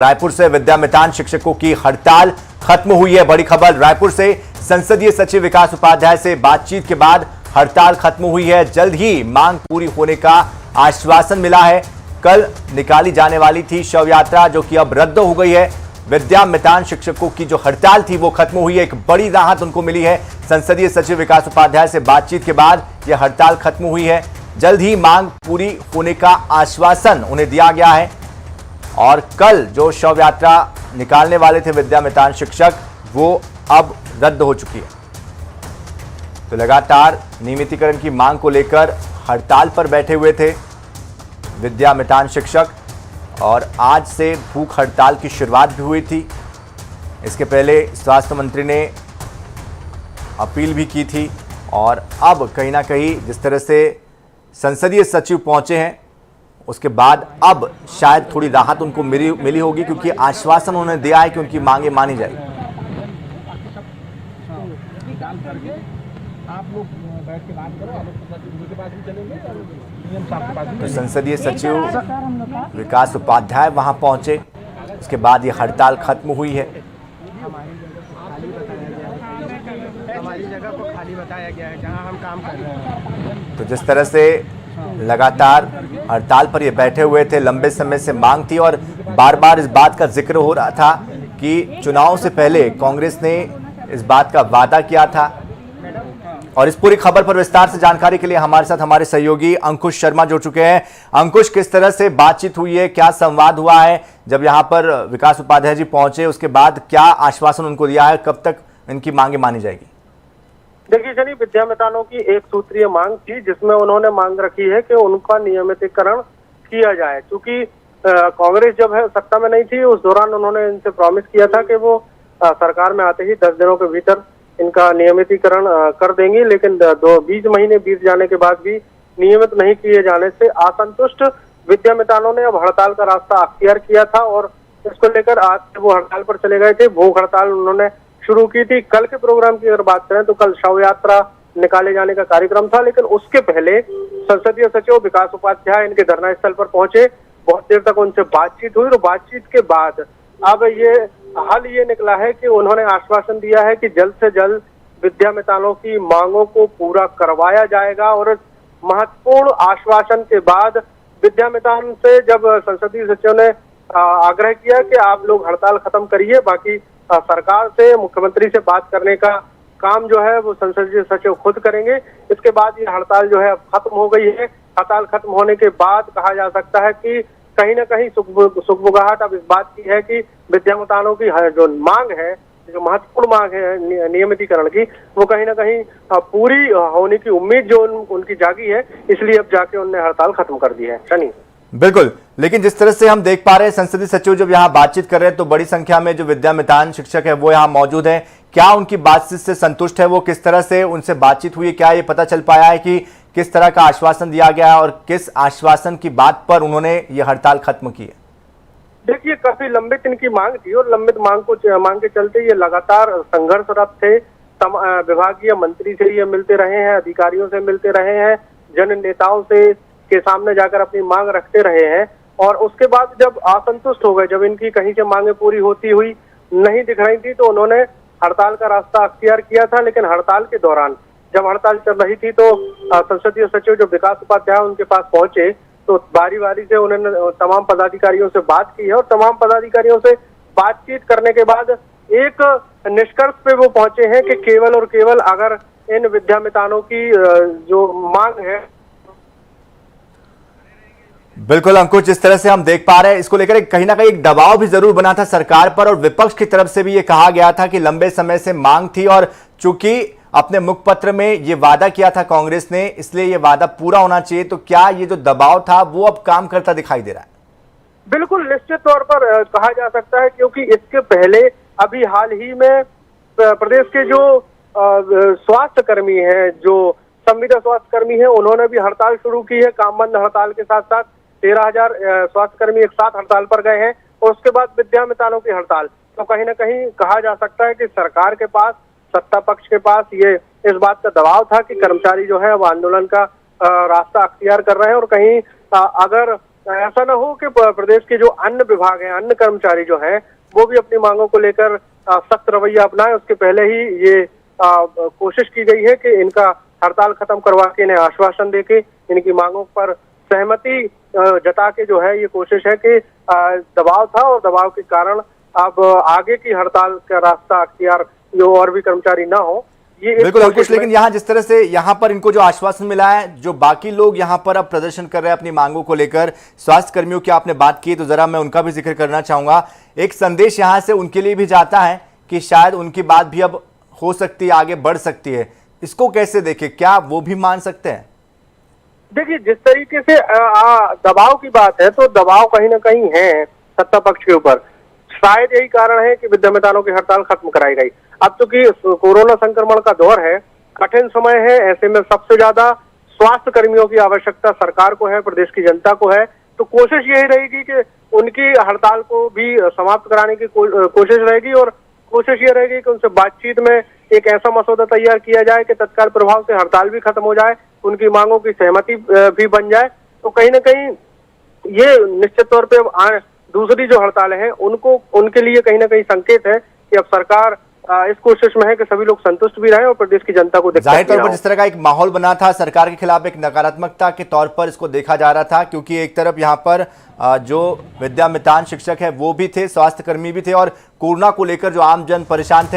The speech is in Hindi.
रायपुर से विद्यामितान शिक्षकों की हड़ताल खत्म हुई है। बड़ी खबर रायपुर से, संसदीय सचिव विकास उपाध्याय से बातचीत के बाद हड़ताल खत्म हुई है। जल्द ही मांग पूरी होने का आश्वासन मिला है। कल निकाली जाने वाली थी शव यात्रा, जो कि अब रद्द हो गई है। विद्यामितान शिक्षकों की जो हड़ताल थी वो खत्म हुई है। एक बड़ी राहत उनको मिली है। संसदीय सचिव विकास उपाध्याय से बातचीत के बाद यह हड़ताल खत्म हुई है। जल्द ही मांग पूरी होने का आश्वासन उन्हें दिया गया है। और कल जो शव यात्रा निकालने वाले थे विद्यामितान शिक्षक, वो अब रद्द हो चुकी है। तो लगातार नियमितीकरण की मांग को लेकर हड़ताल पर बैठे हुए थे विद्यामितान शिक्षक, और आज से भूख हड़ताल की शुरुआत भी हुई थी। इसके पहले स्वास्थ्य मंत्री ने अपील भी की थी, और अब कहीं ना कहीं जिस तरह से संसदीय सचिव पहुंचे हैं, उसके बाद अब शायद थोड़ी राहत उनको मिली होगी, क्योंकि आश्वासन उन्होंने दिया है कि उनकी मांगे मानी जाएगी। तो संसदीय सचिव विकास उपाध्याय वहां पहुंचे, उसके बाद ये हड़ताल खत्म हुई है। हमारी जगह को खाली बताया गया है जहां हम काम कर रहे हैं। तो जिस तरह से लगातार हड़ताल पर ये बैठे हुए थे, लंबे समय से मांग थी, और बार बार इस बात का जिक्र हो रहा था कि चुनाव से पहले कांग्रेस ने इस बात का वादा किया था। और इस पूरी खबर पर विस्तार से जानकारी के लिए हमारे साथ हमारे सहयोगी अंकुश शर्मा जुड़ चुके हैं। अंकुश, किस तरह से बातचीत हुई है, क्या संवाद हुआ है जब यहाँ पर विकास उपाध्याय जी पहुंचे, उसके बाद क्या आश्वासन उनको दिया है, कब तक इनकी मांगे मानी जाएगी? देखिए शनि, विद्यामितानों की एक सूत्रीय मांग थी, जिसमें उन्होंने मांग रखी है कि उनका नियमितीकरण किया जाए। क्योंकि कांग्रेस जब है सत्ता में नहीं थी, उस दौरान उन्होंने इनसे प्रॉमिस किया था कि वो सरकार में आते ही 10 दिनों के भीतर इनका नियमितीकरण कर देंगी, लेकिन 20 महीने बीत जाने के बाद भी नियमित नहीं किए जाने से असंतुष्ट विद्यामितानों ने अब हड़ताल का रास्ता अख्तियार किया था, और इसको लेकर आज से वो हड़ताल पर चले गए थे। भूख हड़ताल उन्होंने शुरू की थी। कल के प्रोग्राम की अगर बात करें तो कल शव यात्रा निकाले जाने का कार्यक्रम था, लेकिन उसके पहले संसदीय सचिव विकास उपाध्याय इनके धरना स्थल पर पहुंचे। बहुत देर तक उनसे बातचीत हुई, और बातचीत के बाद अब ये हल ये निकला है कि उन्होंने आश्वासन दिया है कि जल्द से जल्द विद्यामितानों की मांगों को पूरा करवाया जाएगा। और इस महत्वपूर्ण आश्वासन के बाद विद्यामितान से जब संसदीय सचिव ने आग्रह किया कि आप लोग हड़ताल खत्म करिए, बाकी सरकार से, मुख्यमंत्री से बात करने का काम जो है वो संसदीय सचिव खुद करेंगे। इसके बाद ये हड़ताल जो है अब खत्म हो गई है। हड़ताल खत्म होने के बाद कहा जा सकता है कि कहीं ना कहीं सुगबुगाहट अब इस बात की है कि विद्यामितानों की जो मांग है, जो महत्वपूर्ण मांग है नियमितीकरण की, वो कहीं ना कहीं पूरी होने की उम्मीद जो उनकी जागी है, इसलिए अब जाके उन्होंने हड़ताल खत्म कर दी है। शनि, बिल्कुल, लेकिन जिस तरह से हम देख पा रहे हैं, संसदीय सचिव जब यहाँ बातचीत कर रहे हैं तो बड़ी संख्या में जो विद्यामितान शिक्षक है वो यहाँ मौजूद हैं। क्या उनकी बातचीत से संतुष्ट है वो? किस तरह से उनसे बातचीत हुई? क्या ये पता चल पाया है कि किस तरह का आश्वासन दिया गया है, और किस आश्वासन की बात पर उन्होंने ये हड़ताल खत्म की है? देखिए, काफी लंबित इनकी मांग थी, और लंबित मांग के चलते ये लगातार संघर्षरत थे। विभागीय मंत्री से ये मिलते रहे हैं, अधिकारियों से मिलते रहे हैं, जन नेताओं से के सामने जाकर अपनी मांग रखते रहे हैं। और उसके बाद जब असंतुष्ट हो गए, जब इनकी कहीं से मांगे पूरी होती हुई नहीं दिख रही थी, तो उन्होंने हड़ताल का रास्ता अख्तियार किया था। लेकिन हड़ताल के दौरान जब हड़ताल चल रही थी तो संसदीय सचिव जो विकास उपाध्याय उनके पास पहुंचे, तो बारी बारी से उन्होंने तमाम पदाधिकारियों से बात की है, और तमाम पदाधिकारियों से बातचीत करने के बाद एक निष्कर्ष पे वो पहुंचे हैं कि केवल और केवल अगर इन विद्यामितानों की जो मांग है। बिल्कुल अंकुश, जिस तरह से हम देख पा रहे हैं, इसको लेकर कहीं ना कहीं एक दबाव भी जरूर बना था सरकार पर, और विपक्ष की तरफ से भी ये कहा गया था कि लंबे समय से मांग थी, और चूंकि अपने मुखपत्र में ये वादा किया था कांग्रेस ने, इसलिए ये वादा पूरा होना चाहिए। तो क्या ये जो दबाव था वो अब काम करता दिखाई दे रहा है? बिल्कुल, निश्चित तौर पर कहा जा सकता है, क्योंकि इसके पहले अभी हाल ही में प्रदेश के जो स्वास्थ्य कर्मी हैं, जो संविदा स्वास्थ्य कर्मी हैं, उन्होंने भी हड़ताल शुरू की है। काम बंद हड़ताल के साथ साथ 13,000 स्वास्थ्य कर्मी एक साथ हड़ताल पर गए हैं, और उसके बाद विद्यामितानों की हड़ताल। तो कहीं ना कहीं कहा जा सकता है कि सरकार के पास, सत्ता पक्ष के पास ये इस बात का दबाव था कि कर्मचारी जो है वो आंदोलन का रास्ता अख्तियार कर रहे हैं, और कहीं अगर ऐसा न हो कि प्रदेश के जो अन्य विभाग हैं, अन्य कर्मचारी जो हैं, वो भी अपनी मांगों को लेकर सख्त रवैया अपनाएं। उसके पहले ही ये कोशिश की गई है कि इनका हड़ताल खत्म करवा के इन्हें आश्वासन देके इनकी मांगों पर सहमति जता के जो है ये कोशिश है कि दबाव था और दबाव के कारण अब आगे की हड़ताल का रास्ता अख्तियार जो और भी कर्मचारी ना हो, ये बिल्कुल अंकुश, लेकिन यहाँ जिस तरह से यहाँ पर इनको जो आश्वासन मिला है, जो बाकी लोग यहाँ पर अब प्रदर्शन कर रहे हैं अपनी मांगों को लेकर, स्वास्थ्य कर्मियों की आपने बात की तो जरा मैं उनका भी जिक्र करना चाहूंगा। एक संदेश यहाँ से उनके लिए भी जाता है कि शायद उनकी बात भी अब हो सकती है, आगे बढ़ सकती है। इसको कैसे देखें, क्या वो भी मान सकते हैं? देखिए, जिस तरीके से दबाव की बात है तो दबाव कहीं ना कहीं है सत्ता पक्ष के ऊपर। शायद यही कारण है कि विद्यामितानों की हड़ताल खत्म कराई गई। अब चूंकि कोरोना संक्रमण का दौर है, कठिन समय है, ऐसे में सबसे ज्यादा स्वास्थ्य कर्मियों की आवश्यकता सरकार को है, प्रदेश की जनता को है। तो कोशिश यही रहेगी कि उनकी हड़ताल को भी समाप्त कराने की कोशिश रहेगी और कोशिश ये रहेगी कि उनसे बातचीत में एक ऐसा मसौदा तैयार किया जाए कि तत्काल प्रभाव से हड़ताल भी खत्म हो जाए, उनकी मांगों की सहमति भी बन जाए। तो कहीं ना कहीं ये निश्चित तौर पे दूसरी जो हड़तालें हैं उनके लिए कहीं ना कहीं संकेत है कि अब सरकार इस कोशिश में है कि सभी लोग संतुष्ट भी रहें और प्रदेश की जनता को जाहिर तौर पर जिस तरह का एक माहौल बना था सरकार के खिलाफ, एक नकारात्मकता के तौर पर इसको देखा जा रहा था, क्योंकि एक तरफ यहाँ पर जो विद्यामितान शिक्षक है वो भी थे, स्वास्थ्य कर्मी भी थे और कोरोना को लेकर जो आम जन परेशान थे।